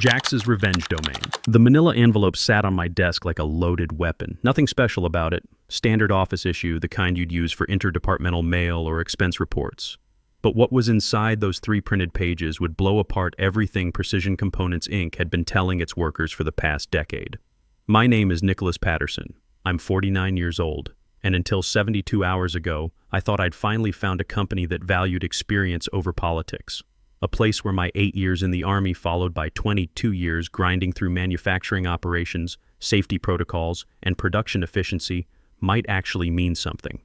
Jax's revenge domain. The manila envelope sat on my desk like a loaded weapon. Nothing special about it. Standard office issue, the kind you'd use for interdepartmental mail or expense reports. But what was inside those 3 printed pages would blow apart everything Precision Components Inc. had been telling its workers for the past decade. My name is Nicholas Patterson. I'm 49 years old, and until 72 hours ago, I thought I'd finally found a company that valued experience over politics. A place where my 8 years in the Army, followed by 22 years grinding through manufacturing operations, safety protocols, and production efficiency, might actually mean something.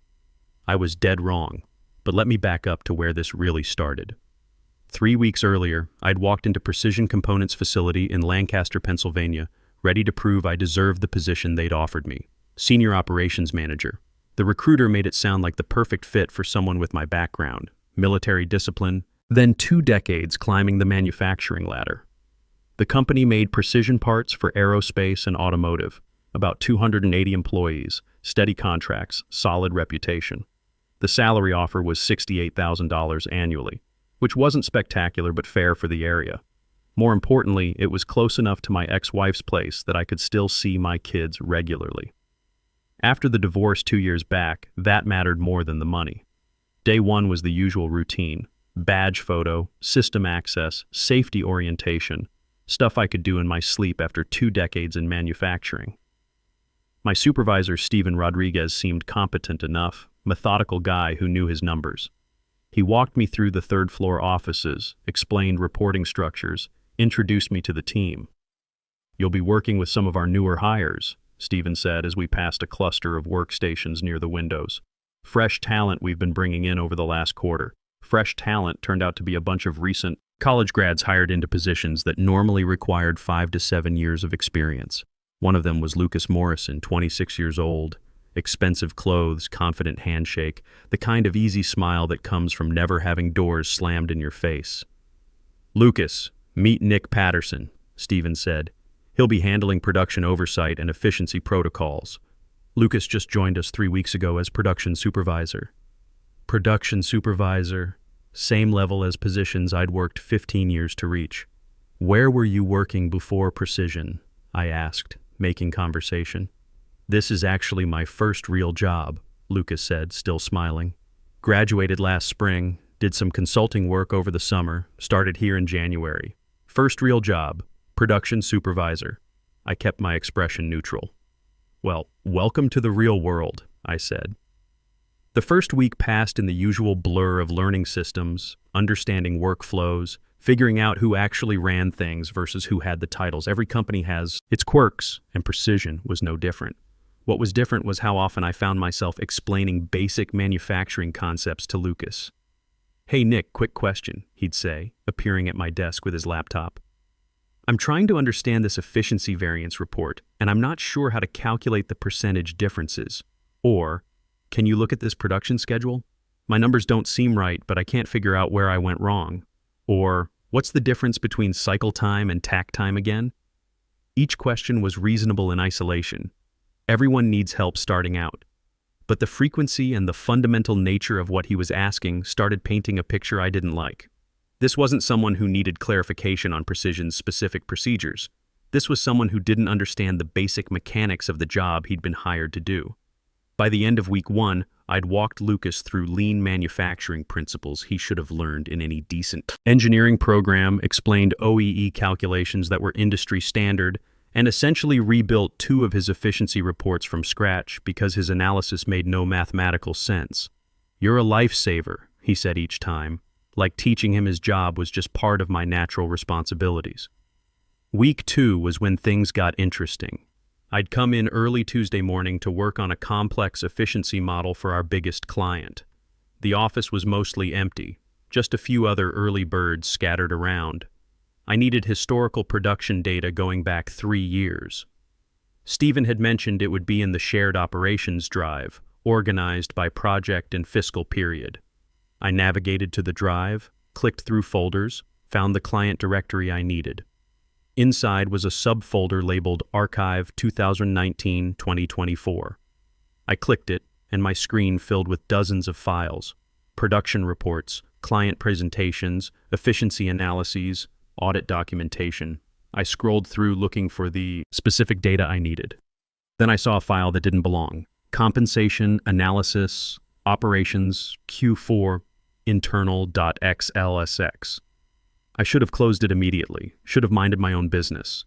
I was dead wrong, but let me back up to where this really started. 3 weeks earlier, I'd walked into Precision Components facility in Lancaster, Pennsylvania, ready to prove I deserved the position they'd offered me, Senior Operations Manager. The recruiter made it sound like the perfect fit for someone with my background, military discipline, then 2 decades climbing the manufacturing ladder. The company made precision parts for aerospace and automotive, about 280 employees, steady contracts, solid reputation. The salary offer was $68,000 annually, which wasn't spectacular but fair for the area. More importantly, it was close enough to my ex-wife's place that I could still see my kids regularly. After the divorce 2 years back, that mattered more than the money. Day 1 was the usual routine. Badge photo, system access, safety orientation, stuff I could do in my sleep after 2 decades in manufacturing. My supervisor, Steven Rodriguez, seemed competent enough, methodical guy who knew his numbers. He walked me through the 3rd floor offices, explained reporting structures, introduced me to the team. "You'll be working with some of our newer hires," Steven said as we passed a cluster of workstations near the windows. "Fresh talent we've been bringing in over the last quarter." Fresh talent turned out to be a bunch of recent college grads hired into positions that normally required 5 to 7 years of experience. One of them was Lucas Morrison, 26 years old. Expensive clothes, confident handshake, the kind of easy smile that comes from never having doors slammed in your face. "Lucas, meet Nick Patterson," Steven said. "He'll be handling production oversight and efficiency protocols." Lucas just joined us 3 weeks ago as production supervisor. Production supervisor, same level as positions I'd worked 15 years to reach. "Where were you working before Precision?" I asked, making conversation. "This is actually my first real job," Lucas said, still smiling. "Graduated last spring, did some consulting work over the summer, started here in January. First real job, production supervisor." I kept my expression neutral. "Well, welcome to the real world," I said. The first week passed in the usual blur of learning systems, understanding workflows, figuring out who actually ran things versus who had the titles. Every company has its quirks, and Precision was no different. What was different was how often I found myself explaining basic manufacturing concepts to Lucas. "Hey Nick, quick question," he'd say, appearing at my desk with his laptop. "I'm trying to understand this efficiency variance report, and I'm not sure how to calculate the percentage differences. Or, can you look at this production schedule? My numbers don't seem right, but I can't figure out where I went wrong." Or, "What's the difference between cycle time and tack time again?" Each question was reasonable in isolation. Everyone needs help starting out. But the frequency and the fundamental nature of what he was asking started painting a picture I didn't like. This wasn't someone who needed clarification on Precision's specific procedures. This was someone who didn't understand the basic mechanics of the job he'd been hired to do. By the end of week 1, I'd walked Lucas through lean manufacturing principles he should have learned in any decent engineering program, explained OEE calculations that were industry standard, and essentially rebuilt 2 of his efficiency reports from scratch because his analysis made no mathematical sense. "You're a lifesaver," he said each time, like teaching him his job was just part of my natural responsibilities. Week 2 was when things got interesting. I'd come in early Tuesday morning to work on a complex efficiency model for our biggest client. The office was mostly empty, just a few other early birds scattered around. I needed historical production data going back 3 years. Steven had mentioned it would be in the shared operations drive, organized by project and fiscal period. I navigated to the drive, clicked through folders, found the client directory I needed. Inside was a subfolder labeled Archive 2019-2024. I clicked it, and my screen filled with dozens of files: production reports, client presentations, efficiency analyses, audit documentation. I scrolled through looking for the specific data I needed. Then I saw a file that didn't belong. Compensation, analysis, operations, Q4, internal.xlsx. I should have closed it immediately, should have minded my own business.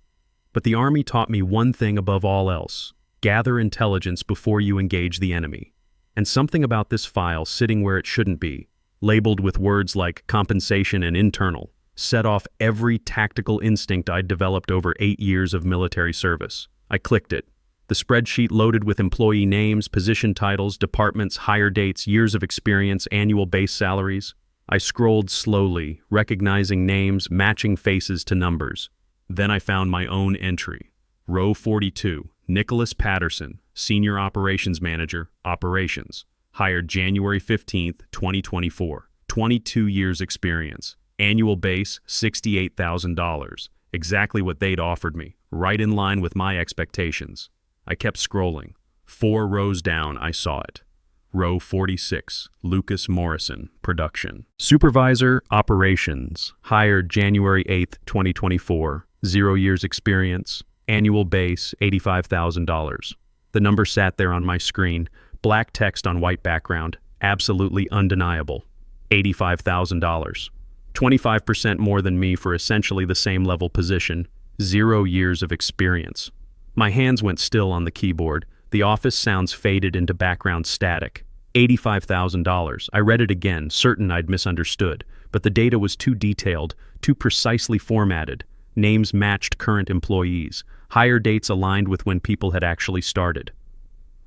But the Army taught me one thing above all else: gather intelligence before you engage the enemy. And something about this file sitting where it shouldn't be, labeled with words like compensation and internal, set off every tactical instinct I'd developed over 8 years of military service. I clicked it. The spreadsheet loaded with employee names, position titles, departments, hire dates, years of experience, annual base salaries. I scrolled slowly, recognizing names, matching faces to numbers. Then I found my own entry. Row 42, Nicholas Patterson, Senior Operations Manager, Operations. Hired January 15th, 2024. 22 years experience. Annual base, $68,000. Exactly what they'd offered me, right in line with my expectations. I kept scrolling. 4 rows down, I saw it. Row 46, Lucas Morrison, Production. Supervisor, Operations. Hired January 8th, 2024. 0 years experience. Annual base, $85,000. The number sat there on my screen, black text on white background, absolutely undeniable. $85,000. 25% more than me for essentially the same level position. 0 years of experience. My hands went still on the keyboard. The office sounds faded into background static. $85,000. I read it again, certain I'd misunderstood, but the data was too detailed, too precisely formatted. Names matched current employees. Hire dates aligned with when people had actually started.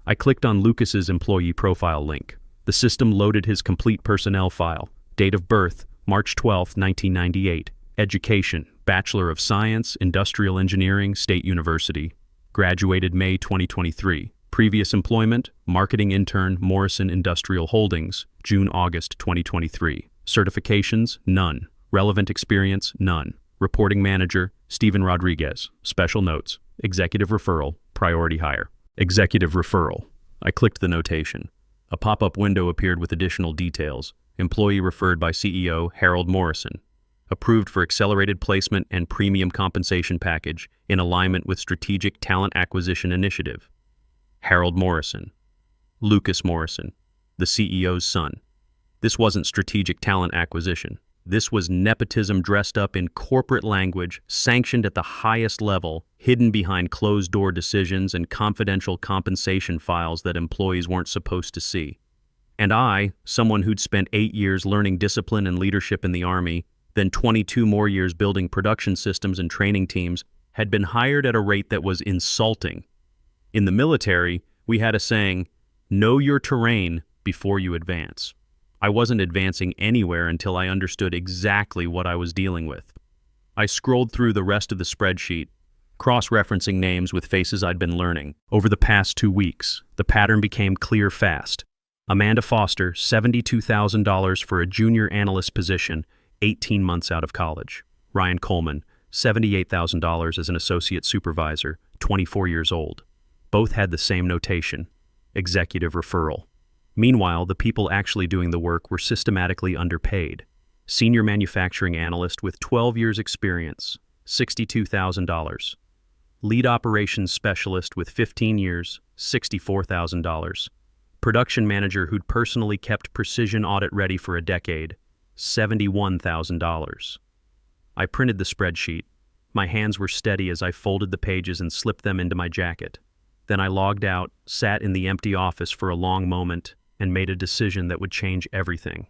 I clicked on Lucas's employee profile link. The system loaded his complete personnel file. Date of birth, March 12, 1998. Education, Bachelor of Science, Industrial Engineering, State University. Graduated May 2023. Previous employment, marketing intern, Morrison Industrial Holdings, June-August 2023. Certifications, none. Relevant experience, none. Reporting manager, Steven Rodriguez. Special notes, executive referral, priority hire. Executive referral. I clicked the notation. A pop-up window appeared with additional details. Employee referred by CEO Harold Morrison. Approved for accelerated placement and premium compensation package in alignment with Strategic Talent Acquisition Initiative. Harold Morrison. Lucas Morrison, the CEO's son. This wasn't strategic talent acquisition. This was nepotism dressed up in corporate language, sanctioned at the highest level, hidden behind closed-door decisions and confidential compensation files that employees weren't supposed to see. And I, someone who'd spent 8 years learning discipline and leadership in the Army, then 22 more years building production systems and training teams, had been hired at a rate that was insulting. In the military, we had a saying, know your terrain before you advance. I wasn't advancing anywhere until I understood exactly what I was dealing with. I scrolled through the rest of the spreadsheet, cross-referencing names with faces I'd been learning. Over the past 2 weeks, the pattern became clear fast. Amanda Foster, $72,000 for a junior analyst position, 18 months out of college. Ryan Coleman, $78,000 as an associate supervisor, 24 years old. Both had the same notation, executive referral. Meanwhile, the people actually doing the work were systematically underpaid. Senior manufacturing analyst with 12 years experience, $62,000. Lead operations specialist with 15 years, $64,000. Production manager who'd personally kept precision audit ready for a decade, $71,000. I printed the spreadsheet. My hands were steady as I folded the pages and slipped them into my jacket. Then I logged out, sat in the empty office for a long moment, and made a decision that would change everything.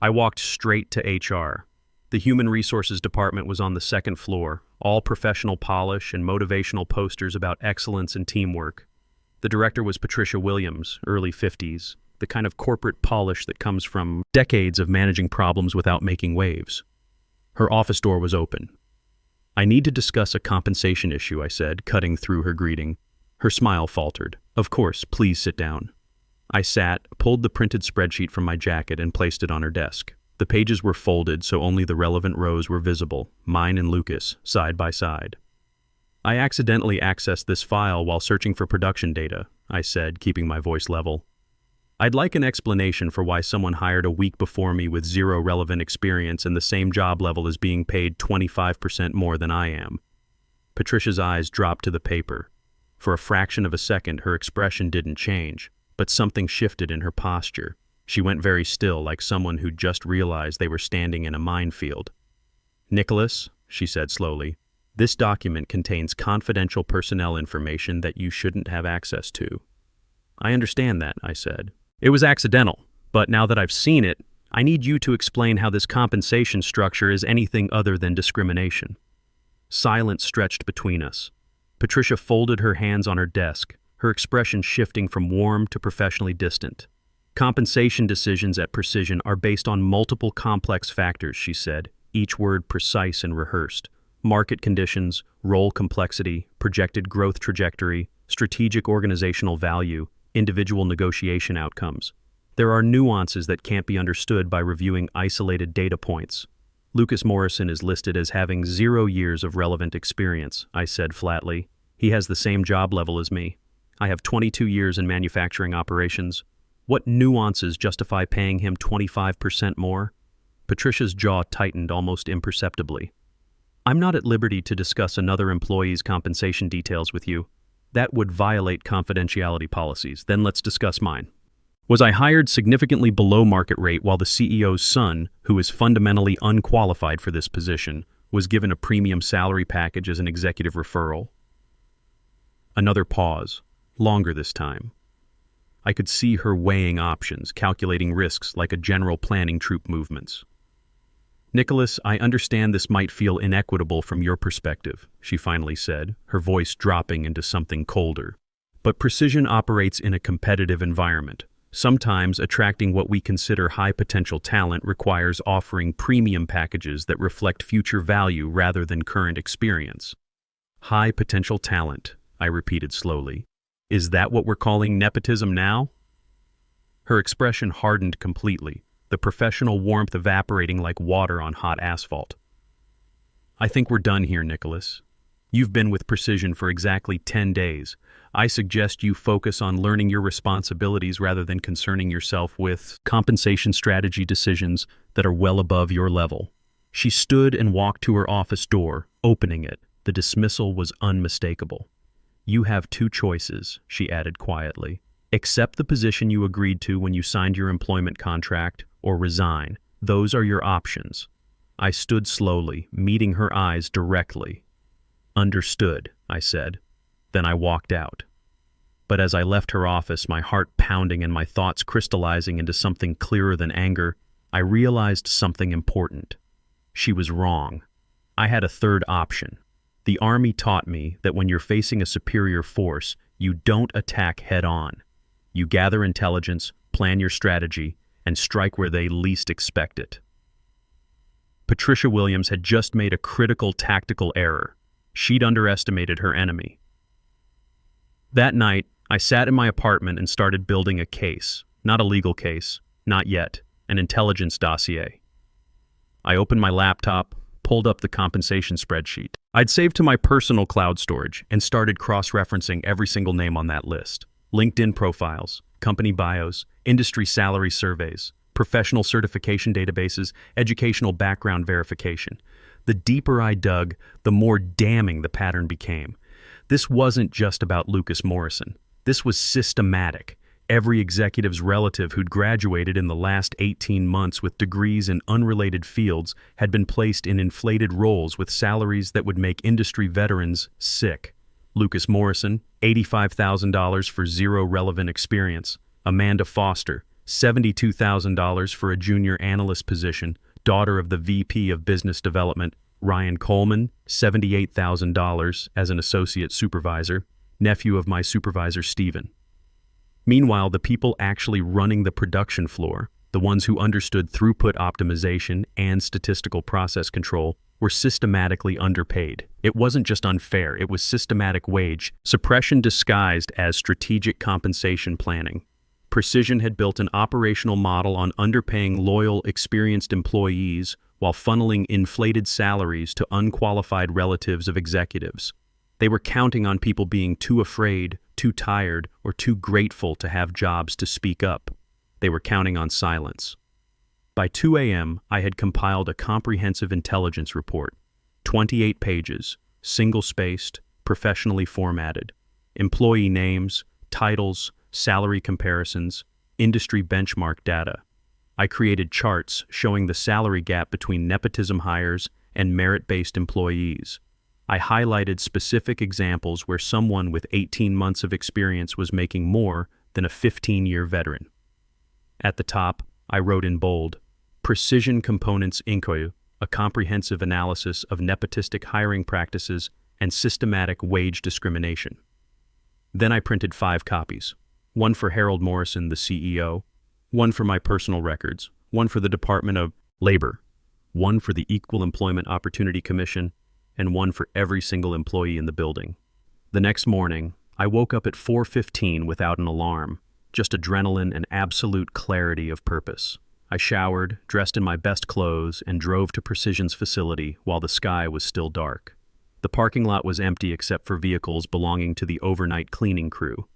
I walked straight to HR. The Human Resources Department was on the second floor, all professional polish and motivational posters about excellence and teamwork. The director was Patricia Williams, early 50s, the kind of corporate polish that comes from decades of managing problems without making waves. Her office door was open. I need to discuss a compensation issue, I said, cutting through her greeting. Her smile faltered. Of course, please sit down. I sat, pulled the printed spreadsheet from my jacket and placed it on her desk. The pages were folded so only the relevant rows were visible, mine and Lucas, side by side. I accidentally accessed this file while searching for production data, I said, keeping my voice level. I'd like an explanation for why someone hired a week before me with zero relevant experience and the same job level is being paid 25% more than I am. Patricia's eyes dropped to the paper. For a fraction of a second, her expression didn't change, but something shifted in her posture. She went very still, like someone who'd just realized they were standing in a minefield. "Nicholas," she said slowly, "this document contains confidential personnel information that you shouldn't have access to." "I understand that," I said. "It was accidental, but now that I've seen it, I need you to explain how this compensation structure is anything other than discrimination." Silence stretched between us. Patricia folded her hands on her desk, her expression shifting from warm to professionally distant. "Compensation decisions at Precision are based on multiple complex factors," she said, each word precise and rehearsed. "Market conditions, role complexity, projected growth trajectory, strategic organizational value, individual negotiation outcomes. There are nuances that can't be understood by reviewing isolated data points." "Lucas Morrison is listed as having 0 years of relevant experience," I said flatly. "He has the same job level as me. I have 22 years in manufacturing operations. What nuances justify paying him 25% more?" Patricia's jaw tightened almost imperceptibly. "I'm not at liberty to discuss another employee's compensation details with you. That would violate confidentiality policies. Then let's discuss mine. Was I hired significantly below market rate while the CEO's son, who is fundamentally unqualified for this position, was given a premium salary package as an executive referral?" Another pause, longer this time. I could see her weighing options, calculating risks like a general planning troop movements. "Nicholas, I understand this might feel inequitable from your perspective," she finally said, her voice dropping into something colder. "But Precision operates in a competitive environment. Sometimes attracting what we consider high-potential talent requires offering premium packages that reflect future value rather than current experience." "High-potential talent," I repeated slowly. "Is that what we're calling nepotism now?" Her expression hardened completely, the professional warmth evaporating like water on hot asphalt. "I think we're done here, Nicholas. You've been with Precision for exactly 10 days. I suggest you focus on learning your responsibilities rather than concerning yourself with compensation strategy decisions that are well above your level." She stood and walked to her office door, opening it. The dismissal was unmistakable. "You have 2 choices," she added quietly. "Accept the position you agreed to when you signed your employment contract, or resign. Those are your options." I stood slowly, meeting her eyes directly. "Understood," I said. Then I walked out. But as I left her office, my heart pounding and my thoughts crystallizing into something clearer than anger, I realized something important. She was wrong. I had a third option. The Army taught me that when you're facing a superior force, you don't attack head-on. You gather intelligence, plan your strategy, and strike where they least expect it. Patricia Williams had just made a critical tactical error. She'd underestimated her enemy. That night, I sat in my apartment and started building a case. Not a legal case, not yet, an intelligence dossier. I opened my laptop, pulled up the compensation spreadsheet I'd saved to my personal cloud storage, and started cross-referencing every single name on that list. LinkedIn profiles, company bios, industry salary surveys, professional certification databases, educational background verification. The deeper I dug, the more damning the pattern became. This wasn't just about Lucas Morrison. This was systematic. Every executive's relative who'd graduated in the last 18 months with degrees in unrelated fields had been placed in inflated roles with salaries that would make industry veterans sick. Lucas Morrison, $85,000 for zero relevant experience. Amanda Foster, $72,000 for a junior analyst position, daughter of the VP of Business Development. Ryan Coleman, $78,000 as an associate supervisor, nephew of my supervisor Stephen. Meanwhile, the people actually running the production floor, the ones who understood throughput optimization and statistical process control, were systematically underpaid. It wasn't just unfair, it was systematic wage suppression disguised as strategic compensation planning. Precision had built an operational model on underpaying loyal, experienced employees while funneling inflated salaries to unqualified relatives of executives. They were counting on people being too afraid, too tired, or too grateful to have jobs to speak up. They were counting on silence. By 2 a.m., I had compiled a comprehensive intelligence report, 28 pages, single-spaced, professionally formatted. Employee names, titles, salary comparisons, industry benchmark data. I created charts showing the salary gap between nepotism hires and merit-based employees. I highlighted specific examples where someone with 18 months of experience was making more than a 15-year veteran. At the top, I wrote in bold, Precision Components Inc., a comprehensive analysis of nepotistic hiring practices and systematic wage discrimination. Then I printed 5 copies, one for Harold Morrison, the CEO, one for my personal records, one for the Department of Labor, one for the Equal Employment Opportunity Commission, and one for every single employee in the building. The next morning, I woke up at 4:15 without an alarm, just adrenaline and absolute clarity of purpose. I showered, dressed in my best clothes, and drove to Precision's facility while the sky was still dark. The parking lot was empty except for vehicles belonging to the overnight cleaning crew.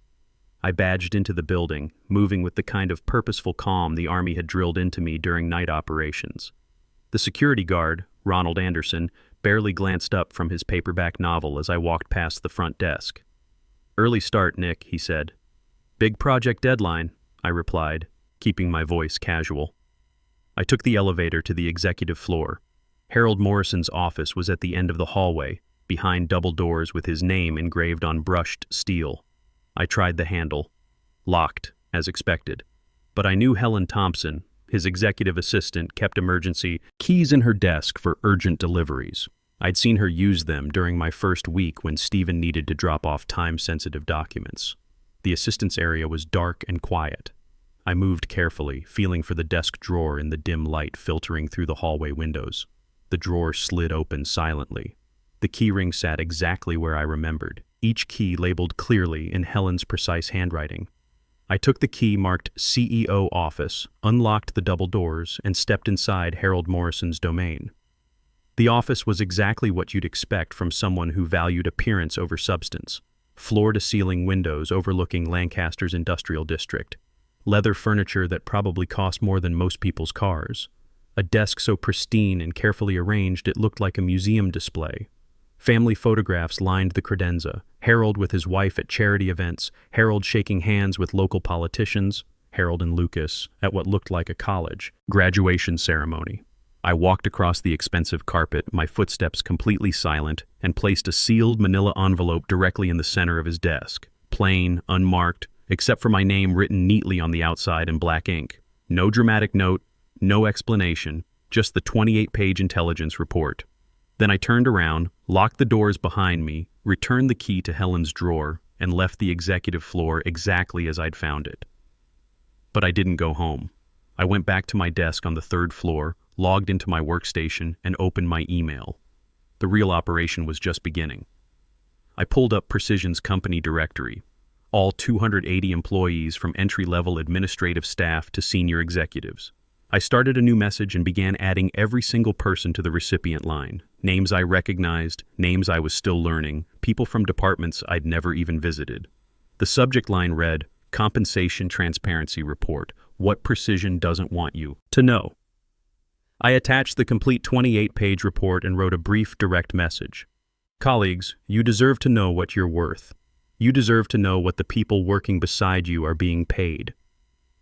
I badged into the building, moving with the kind of purposeful calm the Army had drilled into me during night operations. The security guard, Ronald Anderson, barely glanced up from his paperback novel as I walked past the front desk. "Early start, Nick," he said. "Big project deadline," I replied, keeping my voice casual. I took the elevator to the executive floor. Harold Morrison's office was at the end of the hallway, behind double doors with his name engraved on brushed steel. I tried the handle. Locked, as expected. But I knew Helen Thompson, his executive assistant, kept emergency keys in her desk for urgent deliveries. I'd seen her use them during my first week when Stephen needed to drop off time-sensitive documents. The assistant's area was dark and quiet. I moved carefully, feeling for the desk drawer in the dim light filtering through the hallway windows. The drawer slid open silently. The keyring sat exactly where I remembered, each key labeled clearly in Helen's precise handwriting. I took the key marked CEO Office, unlocked the double doors, and stepped inside Harold Morrison's domain. The office was exactly what you'd expect from someone who valued appearance over substance. Floor-to-ceiling windows overlooking Lancaster's industrial district. Leather furniture that probably cost more than most people's cars. A desk so pristine and carefully arranged it looked like a museum display. Family photographs lined the credenza. Harold with his wife at charity events, Harold shaking hands with local politicians, Harold and Lucas at what looked like a college graduation ceremony. I walked across the expensive carpet, my footsteps completely silent, and placed a sealed manila envelope directly in the center of his desk. Plain, unmarked, except for my name written neatly on the outside in black ink. No dramatic note, no explanation, just the 28-page intelligence report. Then I turned around, locked the doors behind me, returned the key to Helen's drawer, and left the executive floor exactly as I'd found it. But I didn't go home. I went back to my desk on the 3rd floor, logged into my workstation, and opened my email. The real operation was just beginning. I pulled up Precision's company directory, all 280 employees from entry-level administrative staff to senior executives. I started a new message and began adding every single person to the recipient line. Names I recognized, names I was still learning, people from departments I'd never even visited. The subject line read, Compensation Transparency Report, What Precision Doesn't Want You to Know. I attached the complete 28-page report and wrote a brief, direct message. Colleagues, you deserve to know what you're worth. You deserve to know what the people working beside you are being paid.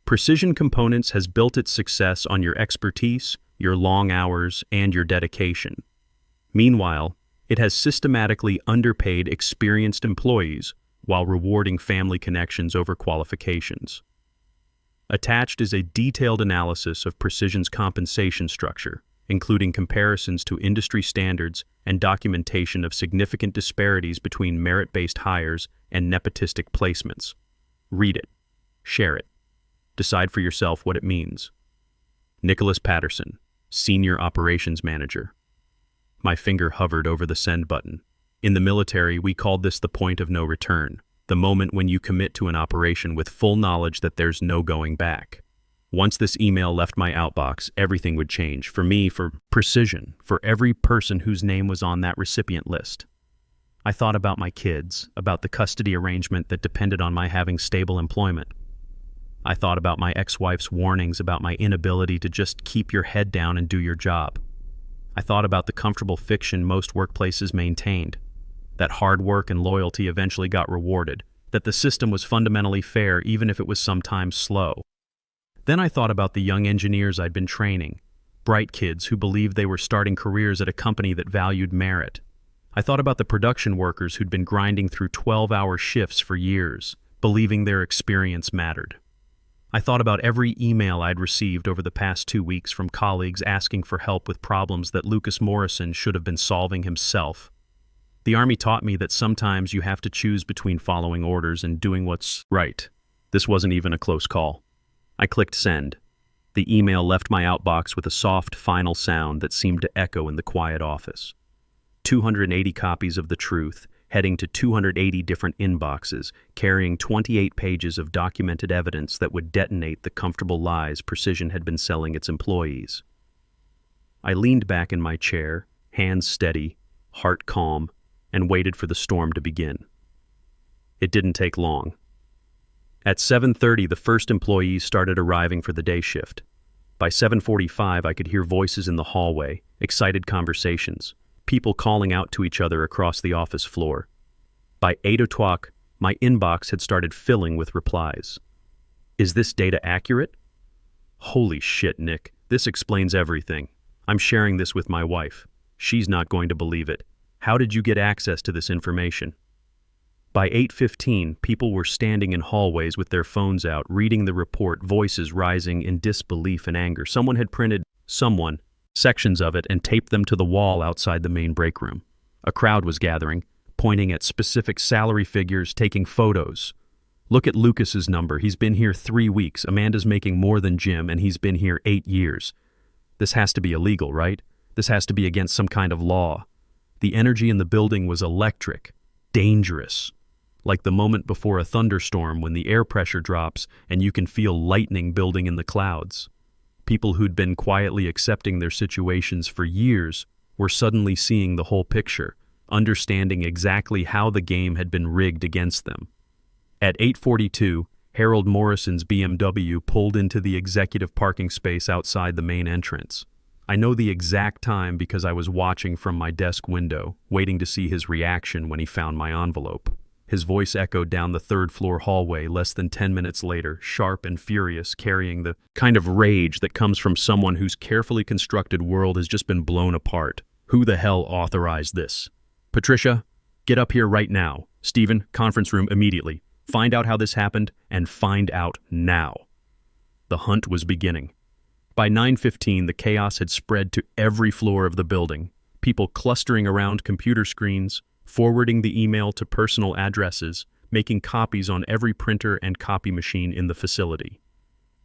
Precision Components has built its success on your expertise, your long hours, and your dedication. Meanwhile, it has systematically underpaid experienced employees while rewarding family connections over qualifications. Attached is a detailed analysis of Precision's compensation structure, including comparisons to industry standards and documentation of significant disparities between merit-based hires and nepotistic placements. Read it. Share it. Decide for yourself what it means. Nicholas Patterson, Senior Operations Manager. My finger hovered over the send button. In the military, we called this the point of no return, the moment when you commit to an operation with full knowledge that there's no going back. Once this email left my outbox, everything would change. For me, for Precision, for every person whose name was on that recipient list. I thought about my kids, about the custody arrangement that depended on my having stable employment. I thought about my ex-wife's warnings about my inability to just keep your head down and do your job. I thought about the comfortable fiction most workplaces maintained, that hard work and loyalty eventually got rewarded, that the system was fundamentally fair even if it was sometimes slow. Then I thought about the young engineers I'd been training, bright kids who believed they were starting careers at a company that valued merit. I thought about the production workers who'd been grinding through 12-hour shifts for years, believing their experience mattered. I thought about every email I'd received over the past 2 weeks from colleagues asking for help with problems that Lucas Morrison should have been solving himself. The Army taught me that sometimes you have to choose between following orders and doing what's right. This wasn't even a close call. I clicked send. The email left my outbox with a soft, final sound that seemed to echo in the quiet office. 280 copies of the truth, heading to 280 different inboxes, carrying 28 pages of documented evidence that would detonate the comfortable lies Precision had been selling its employees. I leaned back in my chair, hands steady, heart calm, and waited for the storm to begin. It didn't take long. At 7:30, the first employees started arriving for the day shift. By 7:45, I could hear voices in the hallway, excited conversations, people calling out to each other across the office floor. By 8 o'clock, my inbox had started filling with replies. Is this data accurate? Holy shit, Nick. This explains everything. I'm sharing this with my wife. She's not going to believe it. How did you get access to this information? By 8:15, people were standing in hallways with their phones out, reading the report, voices rising in disbelief and anger. Someone had printed sections of it and taped them to the wall outside the main break room. A crowd was gathering, pointing at specific salary figures, taking photos. Look at Lucas's number. He's been here 3 weeks. Amanda's making more than Jim, and he's been here 8 years. This has to be illegal, right? This has to be against some kind of law. The energy in the building was electric, dangerous, like the moment before a thunderstorm when the air pressure drops and you can feel lightning building in the clouds. People who'd been quietly accepting their situations for years were suddenly seeing the whole picture, understanding exactly how the game had been rigged against them. At 8:42, Harold Morrison's BMW pulled into the executive parking space outside the main entrance. I know the exact time because I was watching from my desk window, waiting to see his reaction when he found my envelope. His voice echoed down the third-floor hallway less than 10 minutes later, sharp and furious, carrying the kind of rage that comes from someone whose carefully constructed world has just been blown apart. Who the hell authorized this? Patricia, get up here right now. Stephen, conference room immediately. Find out how this happened, and find out now. The hunt was beginning. By 9:15, the chaos had spread to every floor of the building, people clustering around computer screens, forwarding the email to personal addresses, making copies on every printer and copy machine in the facility.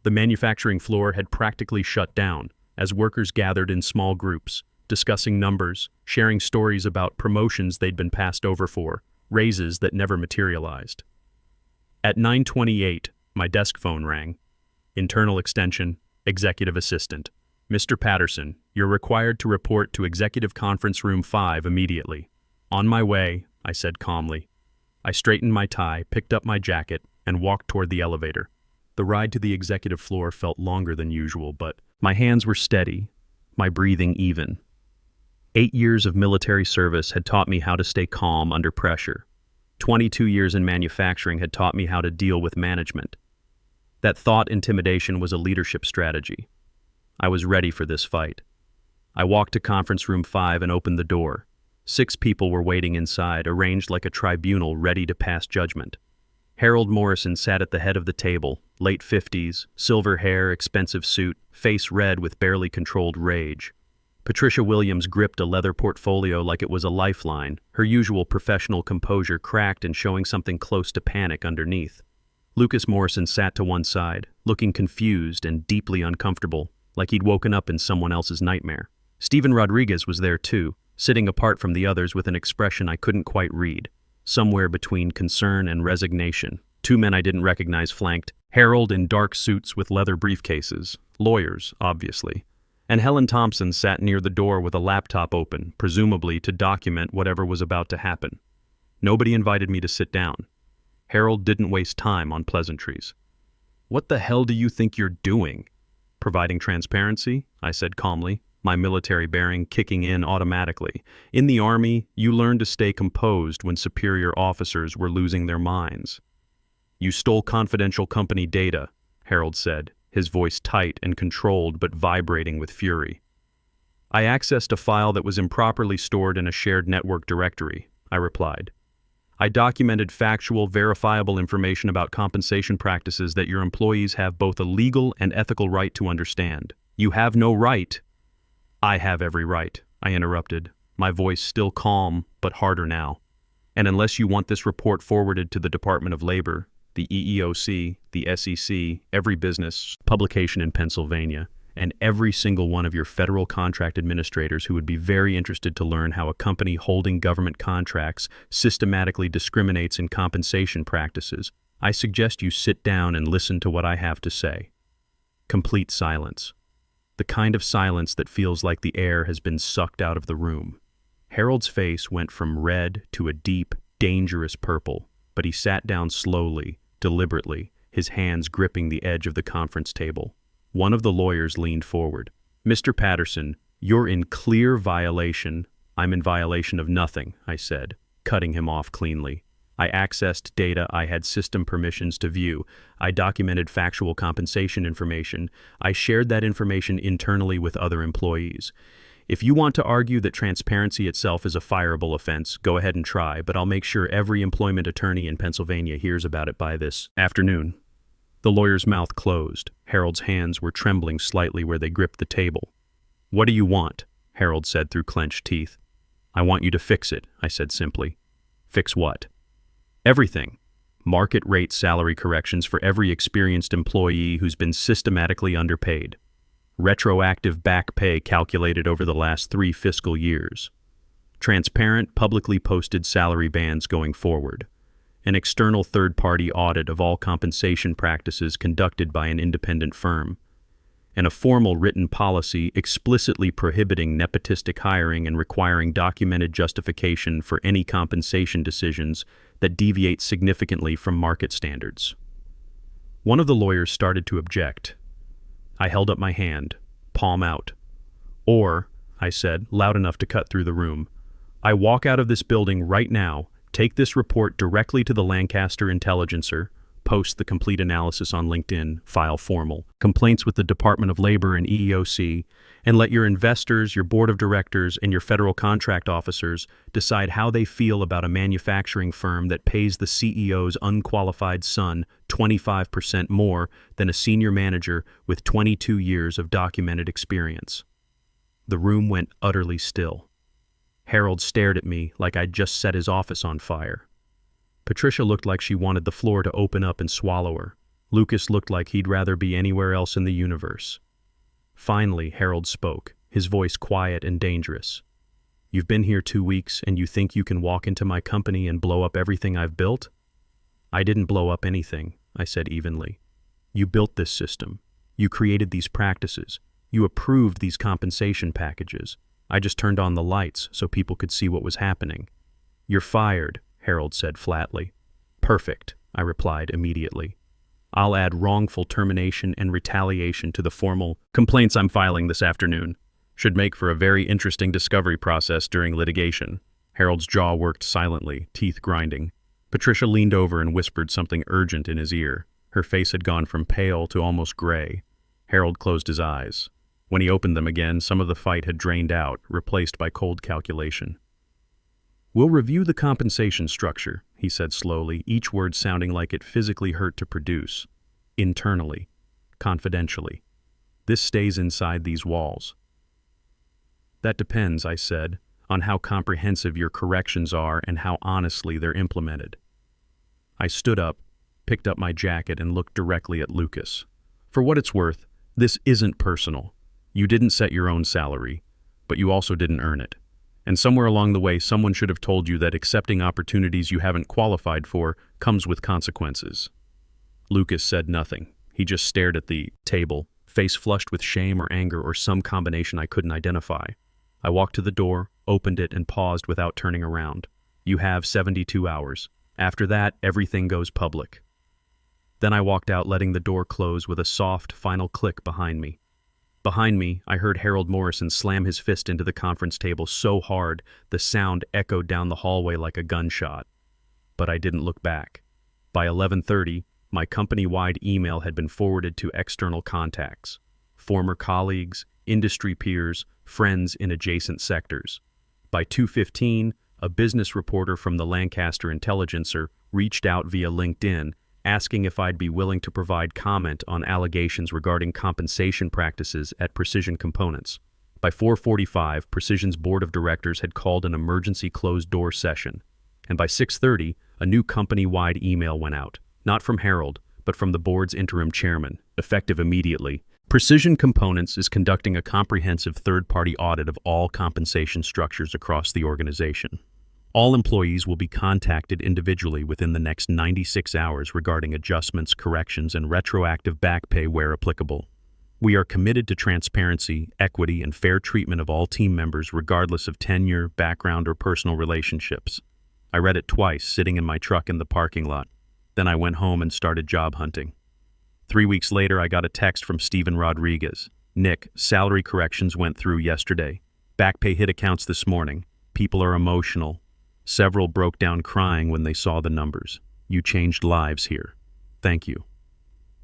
The manufacturing floor had practically shut down as workers gathered in small groups, discussing numbers, sharing stories about promotions they'd been passed over for, raises that never materialized. At 9:28, my desk phone rang. Internal extension, executive assistant. Mr. Patterson, you're required to report to Executive Conference Room 5 immediately. On my way, I said calmly. I straightened my tie, picked up my jacket, and walked toward the elevator. The ride to the executive floor felt longer than usual, but my hands were steady, my breathing even. 8 years of military service had taught me how to stay calm under pressure. 22 years in manufacturing had taught me how to deal with management. That thought intimidation was a leadership strategy. I was ready for this fight. I walked to Conference Room 5 and opened the door. 6 people were waiting inside, arranged like a tribunal ready to pass judgment. Harold Morrison sat at the head of the table, late 50s, silver hair, expensive suit, face red with barely controlled rage. Patricia Williams gripped a leather portfolio like it was a lifeline, her usual professional composure cracked and showing something close to panic underneath. Lucas Morrison sat to one side, looking confused and deeply uncomfortable, like he'd woken up in someone else's nightmare. Stephen Rodriguez was there too, sitting apart from the others with an expression I couldn't quite read, somewhere between concern and resignation. 2 men I didn't recognize flanked, Harold in dark suits with leather briefcases, lawyers, obviously, and Helen Thompson sat near the door with a laptop open, presumably to document whatever was about to happen. Nobody invited me to sit down. Harold didn't waste time on pleasantries. What the hell do you think you're doing? Providing transparency, I said calmly, my military bearing kicking in automatically. In the Army, you learn to stay composed when superior officers were losing their minds. You stole confidential company data, Harold said, his voice tight and controlled but vibrating with fury. I accessed a file that was improperly stored in a shared network directory, I replied. I documented factual, verifiable information about compensation practices that your employees have both a legal and ethical right to understand. You have no right. I have every right, I interrupted, my voice still calm but harder now. And unless you want this report forwarded to the Department of Labor, the EEOC, the SEC, every business, publication in Pennsylvania, and every single one of your federal contract administrators who would be very interested to learn how a company holding government contracts systematically discriminates in compensation practices, I suggest you sit down and listen to what I have to say. Complete silence. The kind of silence that feels like the air has been sucked out of the room. Harold's face went from red to a deep, dangerous purple, but he sat down slowly, deliberately, his hands gripping the edge of the conference table. One of the lawyers leaned forward. Mr. Patterson, you're in clear violation. I'm in violation of nothing, I said, cutting him off cleanly. I accessed data I had system permissions to view. I documented factual compensation information. I shared that information internally with other employees. If you want to argue that transparency itself is a fireable offense, go ahead and try, but I'll make sure every employment attorney in Pennsylvania hears about it by this afternoon. The lawyer's mouth closed. Harold's hands were trembling slightly where they gripped the table. What do you want? Harold said through clenched teeth. I want you to fix it, I said simply. Fix what? Everything. Market rate salary corrections for every experienced employee who's been systematically underpaid. Retroactive back pay calculated over the last 3 fiscal years. Transparent, publicly posted salary bands going forward. An external third-party audit of all compensation practices conducted by an independent firm, and a formal written policy explicitly prohibiting nepotistic hiring and requiring documented justification for any compensation decisions that deviate significantly from market standards. One of the lawyers started to object. I held up my hand, palm out. Or, I said, loud enough to cut through the room, I walk out of this building right now, take this report directly to the Lancaster Intelligencer, post the complete analysis on LinkedIn, file formal complaints with the Department of Labor and EEOC, and let your investors, your board of directors, and your federal contract officers decide how they feel about a manufacturing firm that pays the CEO's unqualified son 25% more than a senior manager with 22 years of documented experience. The room went utterly still. Harold stared at me like I'd just set his office on fire. Patricia looked like she wanted the floor to open up and swallow her. Lucas looked like he'd rather be anywhere else in the universe. Finally, Harold spoke, his voice quiet and dangerous. You've been here 2 weeks and you think you can walk into my company and blow up everything I've built? I didn't blow up anything, I said evenly. You built this system. You created these practices. You approved these compensation packages. I just turned on the lights so people could see what was happening. You're fired, Harold said flatly. Perfect, I replied immediately. I'll add wrongful termination and retaliation to the formal complaints I'm filing this afternoon. Should make for a very interesting discovery process during litigation. Harold's jaw worked silently, teeth grinding. Patricia leaned over and whispered something urgent in his ear. Her face had gone from pale to almost gray. Harold closed his eyes. When he opened them again, some of the fight had drained out, replaced by cold calculation. We'll review the compensation structure, he said slowly, each word sounding like it physically hurt to produce. Internally. Confidentially. This stays inside these walls. That depends, I said, on how comprehensive your corrections are and how honestly they're implemented. I stood up, picked up my jacket, and looked directly at Lucas. For what it's worth, this isn't personal. You didn't set your own salary, but you also didn't earn it. And somewhere along the way, someone should have told you that accepting opportunities you haven't qualified for comes with consequences. Lucas said nothing. He just stared at the table, face flushed with shame or anger or some combination I couldn't identify. I walked to the door, opened it, and paused without turning around. You have 72 hours. After that, everything goes public. Then I walked out, letting the door close with a soft, final click behind me. Behind me, I heard Harold Morrison slam his fist into the conference table so hard the sound echoed down the hallway like a gunshot. But I didn't look back. By 11:30, my company-wide email had been forwarded to external contacts, former colleagues, industry peers, friends in adjacent sectors. By 2:15, a business reporter from the Lancaster Intelligencer reached out via LinkedIn, asking if I'd be willing to provide comment on allegations regarding compensation practices at Precision Components. By 4:45, Precision's board of directors had called an emergency closed-door session, and by 6:30, a new company-wide email went out, not from Harold, but from the board's interim chairman, effective immediately. Precision Components is conducting a comprehensive third-party audit of all compensation structures across the organization. All employees will be contacted individually within the next 96 hours regarding adjustments, corrections, and retroactive back pay where applicable. We are committed to transparency, equity, and fair treatment of all team members regardless of tenure, background, or personal relationships. I read it twice, sitting in my truck in the parking lot. Then I went home and started job hunting. 3 weeks later, I got a text from Steven Rodriguez. "Nick, salary corrections went through yesterday. Back pay hit accounts this morning. People are emotional. Several broke down crying when they saw the numbers. You changed lives here. Thank you."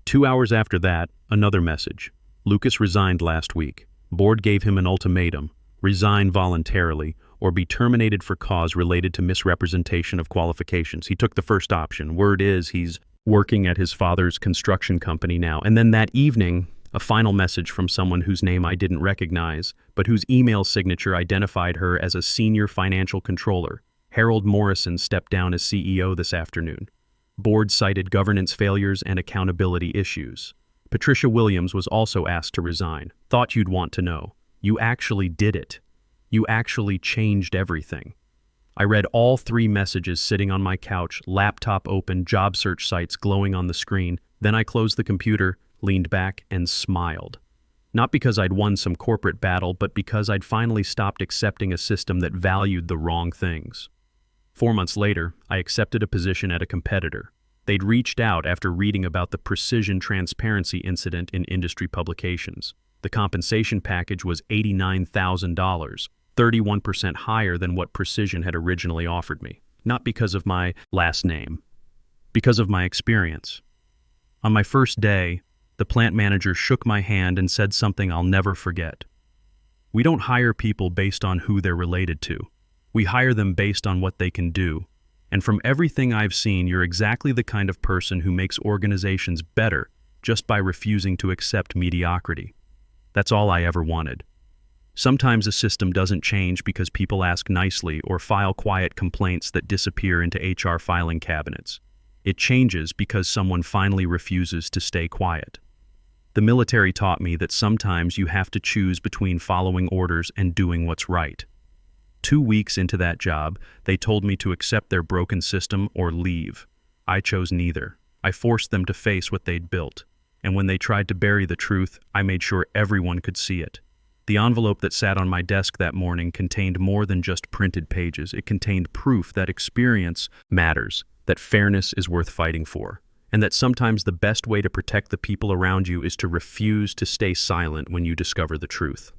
2 hours after that, another message. "Lucas resigned last week. Board gave him an ultimatum. Resign voluntarily or be terminated for cause related to misrepresentation of qualifications." He took the first option. Word is he's working at his father's construction company now. And then that evening, a final message from someone whose name I didn't recognize, but whose email signature identified her as a senior financial controller. "Harold Morrison stepped down as CEO this afternoon. Board cited governance failures and accountability issues. Patricia Williams was also asked to resign. Thought you'd want to know. You actually did it. You actually changed everything." I read all 3 messages sitting on my couch, laptop open, job search sites glowing on the screen. Then I closed the computer, leaned back, and smiled. Not because I'd won some corporate battle, but because I'd finally stopped accepting a system that valued the wrong things. 4 months later, I accepted a position at a competitor. They'd reached out after reading about the Precision transparency incident in industry publications. The compensation package was $89,000, 31% higher than what Precision had originally offered me. Not because of my last name, because of my experience. On my first day, the plant manager shook my hand and said something I'll never forget. "We don't hire people based on who they're related to. We hire them based on what they can do. And from everything I've seen, you're exactly the kind of person who makes organizations better just by refusing to accept mediocrity. That's all I ever wanted." Sometimes a system doesn't change because people ask nicely or file quiet complaints that disappear into HR filing cabinets. It changes because someone finally refuses to stay quiet. The military taught me that sometimes you have to choose between following orders and doing what's right. 2 weeks into that job, they told me to accept their broken system or leave. I chose neither. I forced them to face what they'd built. And when they tried to bury the truth, I made sure everyone could see it. The envelope that sat on my desk that morning contained more than just printed pages. It contained proof that experience matters, that fairness is worth fighting for, and that sometimes the best way to protect the people around you is to refuse to stay silent when you discover the truth.